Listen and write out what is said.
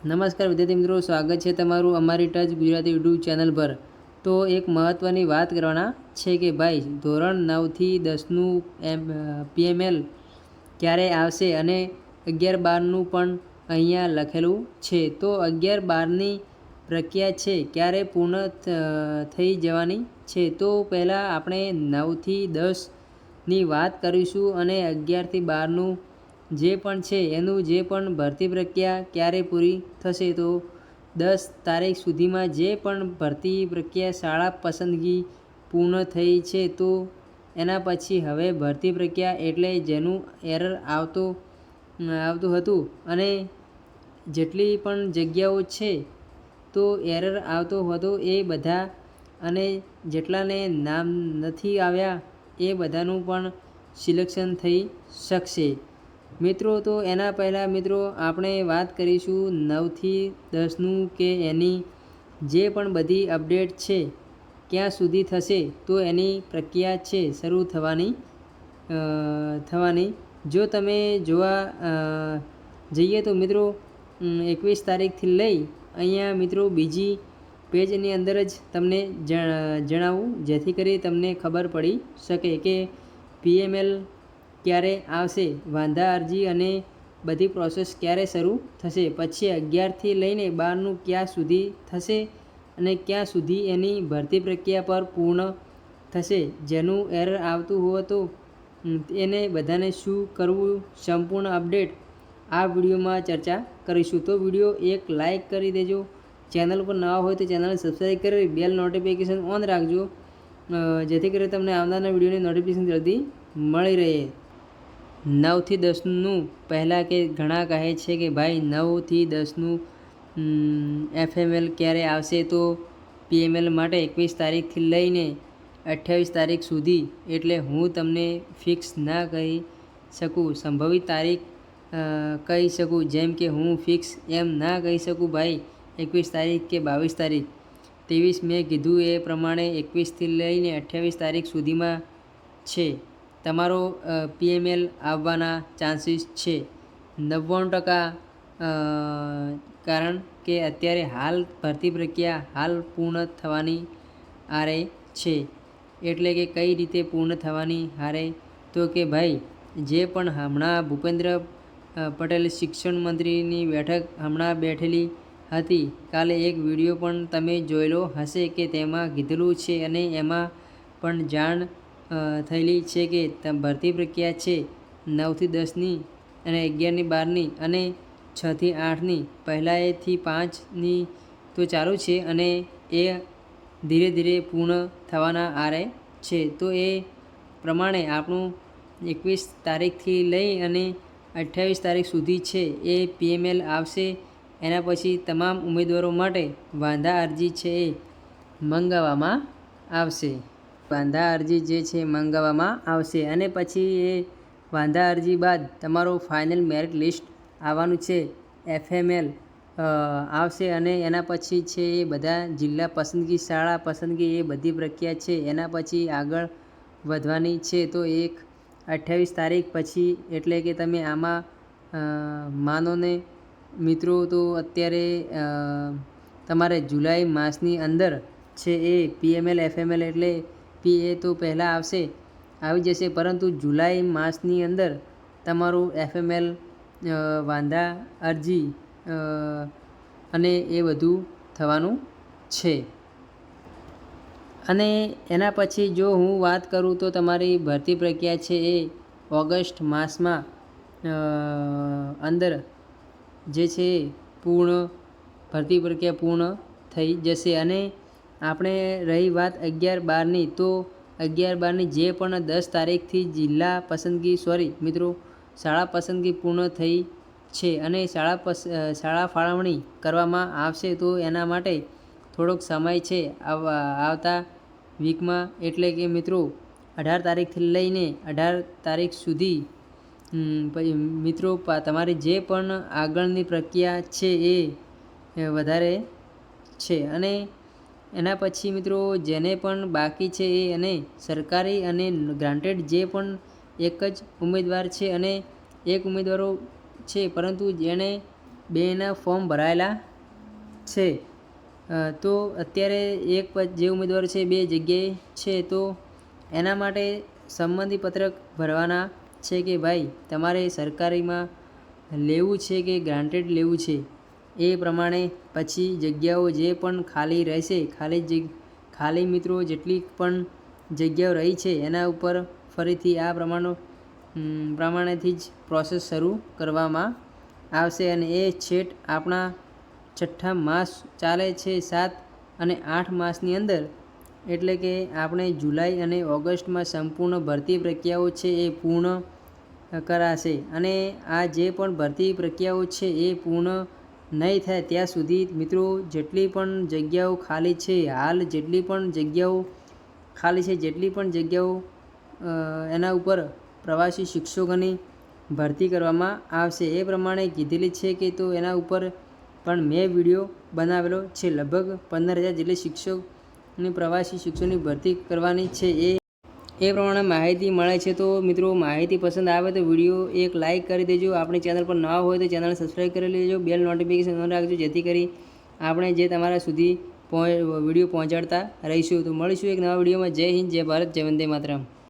નમસ્કાર વિદ્યાર્થી મિત્રો, સ્વાગત છે તમારું અમારી ટચ ગુજરાતી યુટ્યુબ ચેનલ પર। તો એક મહત્ત્વની વાત કરવાના છે કે ભાઈ ધોરણ 9થી 10નું PML ક્યારે આવશે અને 11-12નું પણ અહીંયા લખેલું છે। તો 11-12ની પ્રક્રિયા છે ક્યારે પૂર્ણ થઈ જવાની છે। તો પહેલાં આપણે 9થી 10ની વાત કરીશું અને 11થી 12નું જે પણ છે એનું જે પણ ભરતી પ્રક્રિયા ક્યારે પૂરી થશે। તો 10 તારીખ સુધીમાં જે પણ ભરતી પ્રક્રિયા શાળા પસંદગી પૂર્ણ થઈ છે। તો એના પછી હવે ભરતી પ્રક્રિયા એટલે જેનું એરર આવતું હતું અને જેટલી પણ જગ્યાઓ છે તો એરર આવતો હતો એ બધા અને જેટલાને નામ નથી આવ્યા એ બધાનું પણ સિલેક્શન થઈ શકશે મિત્રો। તો એના પહેલાં મિત્રો આપણે વાત કરીશું 9થી 10નું કે એની જે પણ બધી અપડેટ છે ક્યાં સુધી થશે। તો એની પ્રક્રિયા છે શરૂ થવાની જો તમે જોવા જઈએ તો મિત્રો 21 તારીખથી લઈ અહીંયા મિત્રો બીજી પેજની અંદર જ તમને જણાવું જેથી કરી તમને ખબર પડી શકે કે PML ક્યારે આવશે, વાંધા અરજી અને બધી પ્રોસેસ ક્યારે શરૂ થશે, પછી 11થી લઈને 12નું ક્યાં સુધી થશે અને ક્યાં સુધી એની ભરતી પ્રક્રિયા પર પૂર્ણ થશે। જેનું એરર આવતું હોય તો એને બધાને શું કરવું સંપૂર્ણ અપડેટ આ વિડીયોમાં ચર્ચા કરીશું। તો વિડીયો એક લાઇક કરી દેજો, ચેનલ પર નવા હોય તો ચેનલને સબસ્ક્રાઈબ કરી બેલ નોટિફિકેશન ઓન રાખજો જેથી કરી તમને આવનારના વિડીયોની નોટિફિકેશન જલ્દી મળી રહે। 9થી 10નું પહેલાં કે ઘણા કહે છે કે ભાઈ 9થી 10નું FML ક્યારે આવશે। તો PML માટે 21 તારીખથી લઈને 28 તારીખ સુધી એટલે હું તમને ફિક્સ ના કહી શકું, સંભવિત તારીખ કહી શકું, જેમ કે હું ફિક્સ એમ ના કહી શકું ભાઈ 21 તારીખ કે 22 તારીખ। 23 મેં કીધું એ પ્રમાણે 21થી લઈને 28 તારીખ સુધીમાં છે તમારો PML આવવાના ચાન્સીસ છે 99%। કારણ કે અત્યારે હાલ ભરતી પ્રક્રિયા હાલ પૂર્ણ થવાની આરે છે। એટલે કે કઈ રીતે પૂર્ણ થવાની હારે તો કે ભાઈ જે પણ હમણાં ભૂપેન્દ્ર પટેલ શિક્ષણ મંત્રીની બેઠક હમણાં બેઠેલી હતી, કાલે એક વિડીયો પણ તમે જોયેલો હશે કે તેમાં કીધેલું છે અને એમાં પણ જાણ થયેલી છે કે ભરતી પ્રક્રિયા છે 9થી 10ની અને 11ની 12ની અને 6થી 8ની પહેલાંથી 5ની તો ચાલુ છે અને એ ધીરે ધીરે પૂર્ણ થવાના આરે છે। તો એ પ્રમાણે આપણું 21 તારીખથી લઈ અને 28 તારીખ સુધી છે એ PML આવશે। એના પછી તમામ ઉમેદવારો માટે વાંધા અરજી છે એ મંગાવવામાં આવશે। વાંધા અરજી જે છે મંગાવવામાં આવશે અને પછી એ વાંધા અરજી બાદ તમારું ફાઇનલ મેરિટ લિસ્ટ આવવાનું છે, FML આવશે અને એના પછી છે એ બધા જિલ્લા પસંદગી, શાળા પસંદગી એ બધી પ્રક્રિયા છે એના પછી આગળ વધવાની છે। તો 28 તારીખ પછી એટલે કે તમે આમાં માનો ને મિત્રો તો અત્યારે તમારે જુલાઈ માસની અંદર છે એ PML FML એટલે PA તો પહેલાં આવી જશે, પરંતુ જુલાઈ માસની અંદર તમારું FML વાંધા અરજી અને એ બધું થવાનું છે। અને એના પછી જો હું વાત કરું તો તમારી ભરતી પ્રક્રિયા છે એ ઓગસ્ટ માસમાં અંદર જે છે ભરતી પ્રક્રિયા પૂર્ણ થઈ જશે। અને આપણે રહી વાત 11-12ની તો 11-12ની જે પણ 10 તારીખથી જિલ્લા પસંદગી શાળા પસંદગી પૂર્ણ થઈ છે અને શાળા ફાળવણી કરવામાં આવશે। તો એના માટે થોડોક સમય છે આવતા વીકમાં એટલે કે મિત્રો 18 તારીખથી લઈને 18 તારીખ સુધી મિત્રો તમારી જે પણ આગળની પ્રક્રિયા છે એ વધારે છે। અને એના પછી મિત્રો જેને પણ બાકી છે એ અને સરકારી અને ગ્રાન્ટેડ જે પણ એક જ ઉમેદવાર છે અને એક ઉમેદવારો છે પરંતુ જેણે 2ના ફોર્મ ભરાયેલા છે. તો અત્યારે એક જે ઉમેદવાર છે 2 જગ્યાએ છે, તો એના માટે સંમતિ પત્રક ભરવાના છે કે ભાઈ તમારે સરકારીમાં લેવું છે કે ગ્રાન્ટેડ લેવું છે. એ પ્રમાણે પછી જગ્યાઓ જે પણ ખાલી રહેશે, ખાલી મિત્રો જેટલી પણ જગ્યાઓ રહી છે એના ઉપર ફરીથી આ પ્રમાણેથી જ પ્રોસેસ શરૂ કરવામાં આવશે. અને એ છેટ આપણા 6થા માસ ચાલે છે. 7 અને 8 માસની અંદર, એટલે કે આપણે જુલાઈ અને ઓગસ્ટમાં સંપૂર્ણ ભરતી પ્રક્રિયાઓ છે એ પૂર્ણ કરાશે. અને આ જે પણ ભરતી પ્રક્રિયાઓ છે એ પૂર્ણ નહીં થાય ત્યાં સુધી મિત્રો જેટલી પણ જગ્યાઓ ખાલી છે, હાલ જેટલી પણ જગ્યાઓ ખાલી છે, એના ઉપર પ્રવાસી શિક્ષકોની ભરતી કરવામાં આવશે. એ પ્રમાણે કીધેલી છે કે તો એના ઉપર પણ મેં વિડીયો બનાવેલો છે. લગભગ 15,000 જેટલી શિક્ષકની પ્રવાસી શિક્ષકોની ભરતી કરવાની છે. એ પ્રમાણે માહિતી મળે છે. તો મિત્રો માહિતી પસંદ આવે તો વિડીયો એક લાઇક કરી દેજો. આપણી ચેનલ પર નવા હોય તો ચેનલ સબસ્ક્રાઈબ કરી લેજો. બેલ નોટિફિકેશન ઓન રાખજો, જેથી કરી આપણે જે તમારા સુધી વિડીયો પહોંચાડતા રહીશું. તો મળીશું એક નવા વિડીયોમાં. જય હિન્દ, જય ભારત, જય વંદે માતરમ.